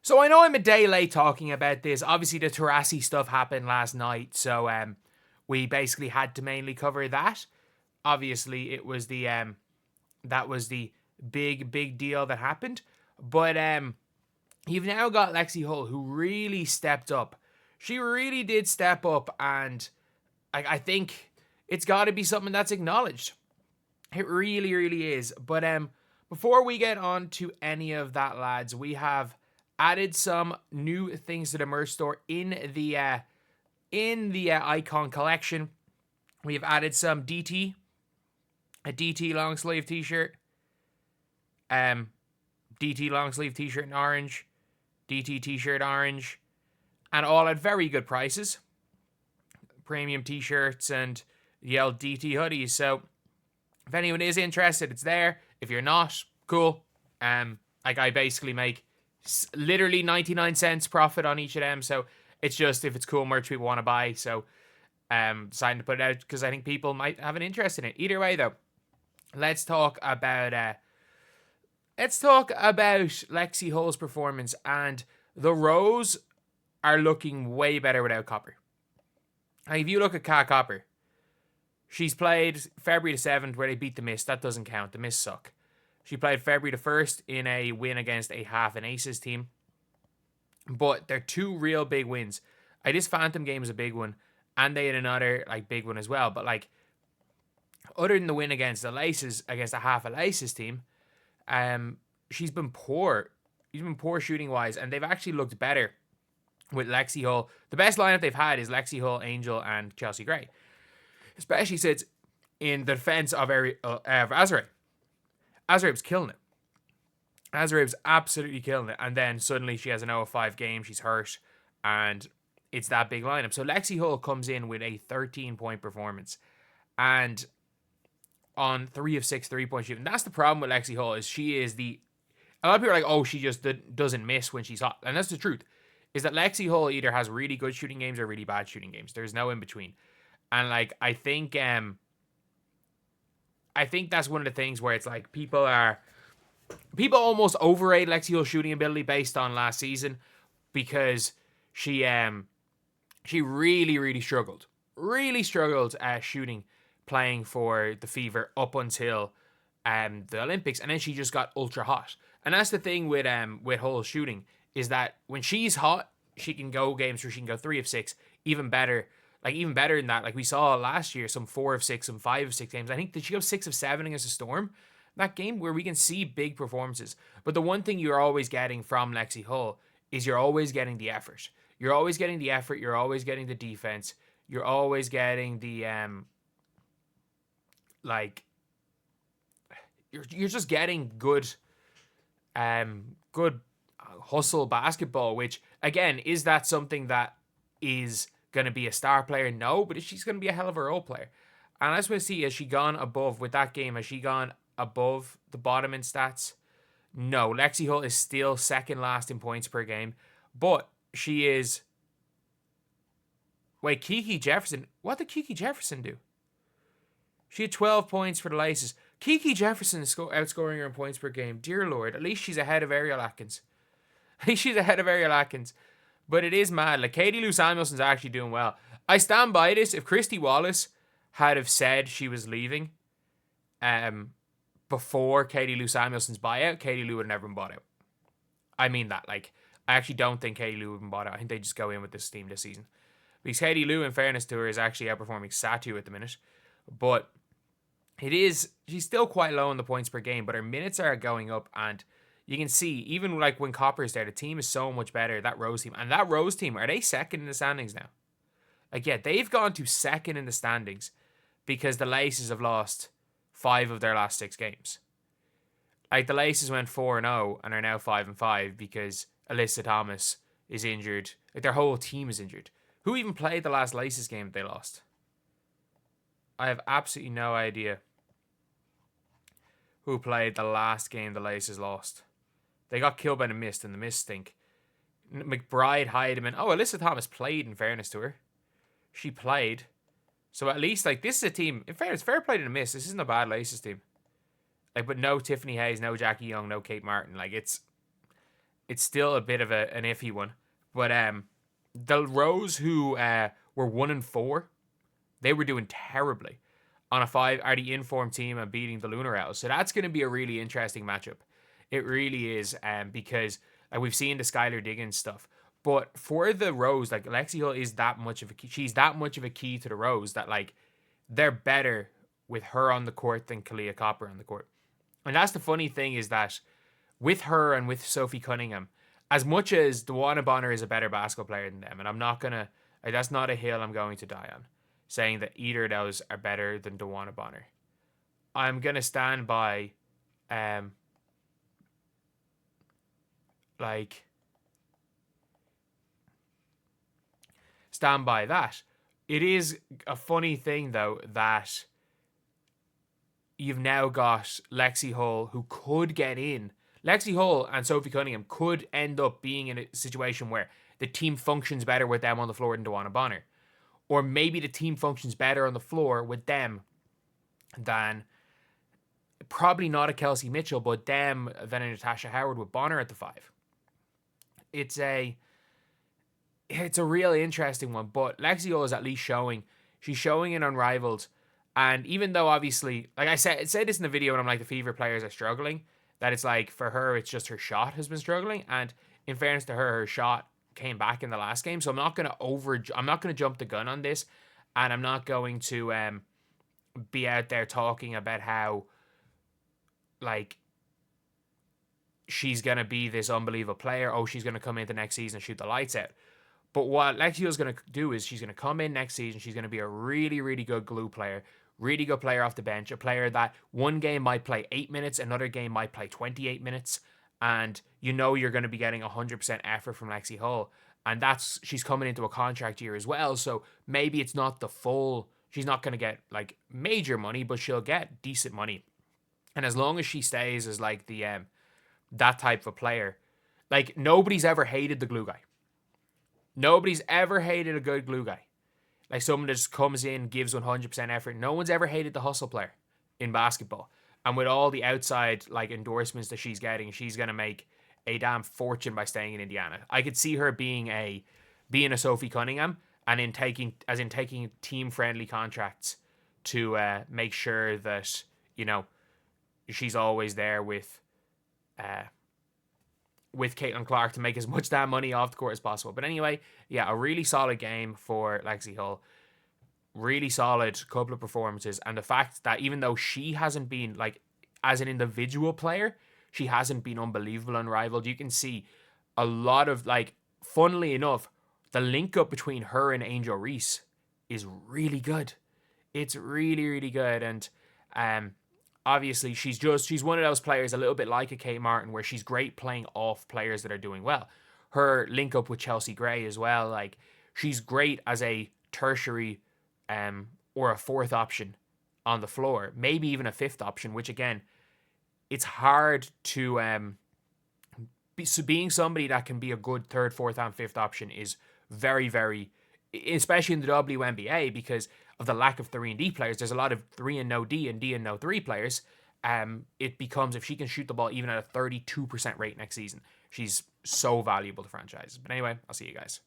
So I know I'm a day late talking about this. Obviously, the Taurasi stuff happened last night, so we basically had to mainly cover that. Obviously, it was the that was the big deal that happened. But you've now got Lexi Hull, who really stepped up. She really did step up, and I think it's got to be something that's acknowledged. It really is. But before we get on to any of that, lads, we have added some new things to the merch store in the Icon collection. We have added some DT, a DT long sleeve t-shirt, DT long sleeve t-shirt in orange, DT t-shirt orange, and all at very good prices. Premium t-shirts and the old DT hoodies. So if anyone is interested, it's there. If you're not, cool. I basically make literally 99 cents profit on each of them. So it's just if it's cool merch people want to buy. So deciding to put it out because I think people might have an interest in it. Either way, though, let's talk about Lexi Hull's performance, and the Rose are looking way better without Copper. And if you look at Kat Copper, she's played February the 7th where they beat the Mist. That doesn't count. The Mist suck. She played February the 1st in a win against a half an Aces team. But they're two real big wins. This Phantom game is a big one, and they had another big one as well. But other than the win against the Laces, against a half a Laces team, she's been poor. She's been poor shooting wise, and they've actually looked better with Lexi Hull. The best lineup they've had is Lexi Hull, Angel, and Chelsea Gray. Especially since in the defense of Azrael. Azrael's killing it. Azrael's absolutely killing it. And then suddenly she has an 0-5 game. She's hurt. And it's that big lineup. So Lexi Hull comes in with a 13-point performance. And on 3 of 6 3-point shooting. That's the problem with Lexi Hull is she is the... A lot of people are like, oh, she just doesn't miss when she's hot. And that's the truth. Is that Lexi Hull either has really good shooting games or really bad shooting games. There's no in between. And I think that's one of the things where it's people almost overrate Lexi Hull's shooting ability based on last season because she really struggled shooting, playing for the Fever up until the Olympics, and then she just got ultra hot. And that's the thing with Hull's shooting is that when she's hot, she can go games where she can go 3 of 6, even better. Even better than that, we saw last year, some 4 of 6, some 5 of 6 games. I think, did she go 6 of 7 against the Storm? That game where we can see big performances. But the one thing you're always getting from Lexi Hull is you're always getting the effort. You're always getting the effort. You're always getting the defense. You're always getting the, you're just getting good hustle basketball, which, again, is that something that is going to be a star player? No, but she's going to be a hell of a role player. And as we see, has she gone above with that game? Has she gone above the bottom in stats? No, Lexi Hull is still second last in points per game, but she is... Wait, Kiki Jefferson. What did Kiki Jefferson do? She had 12 points for the Laces. Kiki Jefferson is outscoring her in points per game. Dear Lord, at least she's ahead of Ariel Atkins. But it is mad. Katie Lou Samuelson's actually doing well. I stand by this. If Christy Wallace had have said she was leaving before Katie Lou Samuelson's buyout, Katie Lou would have never been bought out. I mean that. I actually don't think Katie Lou would have been bought out. I think they just go in with this team this season. Because Katie Lou, in fairness to her, is actually outperforming Satu at the minute. But she's still quite low in the points per game, but her minutes are going up, and you can see, even when Copper's there, the team is so much better, that Rose team. And that Rose team, are they second in the standings now? They've gone to second in the standings because the Laces have lost 5 of their last 6 games. The Laces went 4-0 and are now 5-5 because Alyssa Thomas is injured. Their whole team is injured. Who even played the last Laces game that they lost? I have absolutely no idea who played the last game the Laces lost. They got killed by the Mist, and the Mist stink. McBride, Heidemann. Oh, Alyssa Thomas played, in fairness to her. She played. So at least, this is a team. In fairness, fair play to the Mist. This isn't a bad Laces team. But no Tiffany Hayes, no Jackie Young, no Kate Martin. it's still a bit of an iffy one. But the Rose who were 1-4, they were doing terribly on a 5 are the informed team and beating the Lunar Owls. So that's going to be a really interesting matchup. It really is, because we've seen the Skylar Diggins stuff. But for the Rose, like Lexi Hull is that much of a key. She's that much of a key to the Rose that like they're better with her on the court than Kalia Copper on the court. And that's the funny thing is that with her and with Sophie Cunningham, as much as Dewana Bonner is a better basketball player than them, and I'm not gonna, that's not a hill I'm going to die on, saying that either of those are better than Dewana Bonner. I'm gonna stand by, stand by that. It is a funny thing though that you've now got Lexi Hull who could get in. Lexi Hull and Sophie Cunningham could end up being in a situation where the team functions better with them on the floor than Dewana Bonner. Or maybe the team functions better on the floor with them than, probably not a Kelsey Mitchell, but them than a Natasha Howard with Bonner at the 5. It's a really interesting one, but Lexi Hull is at least showing. She's showing in Unrivaled. And even though obviously, like I said this in the video, and I'm like, the Fever players are struggling, that it's like for her, it's just her shot has been struggling. And in fairness to her, her shot came back in the last game. So I'm not going to jump the gun on this. And I'm not going to be out there talking about how like she's going to be this unbelievable player. Oh, she's going to come into next season and shoot the lights out. But what Lexi is going to do is she's going to come in next season. She's going to be a really, really good glue player. Really good player off the bench. A player that one game might play 8 minutes. Another game might play 28 minutes. And you know you're going to be getting 100% effort from Lexi Hull. And she's coming into a contract year as well. So maybe it's not the full... She's not going to get like major money, but she'll get decent money. And as long as she stays as like the that type of player, like nobody's ever hated the glue guy. Nobody's ever hated a good glue guy. Like someone that just comes in, gives 100% effort. No one's ever hated the hustle player in basketball. And with all the outside like endorsements that she's getting, she's going to make a damn fortune by staying in Indiana. I could see her being a Sophie Cunningham and taking team-friendly contracts to make sure that, you know, she's always there with Caitlin Clark to make as much damn money off the court as possible. But anyway, yeah, a really solid game for Lexi Hull. Really solid couple of performances. And the fact that even though she hasn't been, like, as an individual player, she hasn't been unbelievable Unrivaled. You can see a lot of, like, funnily enough, the link up between her and Angel Reese is really good. It's really, really good. And obviously, she's one of those players a little bit like a Kate Martin where she's great playing off players that are doing well. Her link up with Chelsea Gray as well, like she's great as a tertiary or a fourth option on the floor, maybe even a fifth option, which again, it's hard to being somebody that can be a good third, fourth, and fifth option is very, very, especially in the WNBA, because of the lack of 3 and D players. There's a lot of 3 and no D and D and no 3 players. It becomes, if she can shoot the ball even at a 32% rate next season, she's so valuable to franchises. But anyway, I'll see you guys.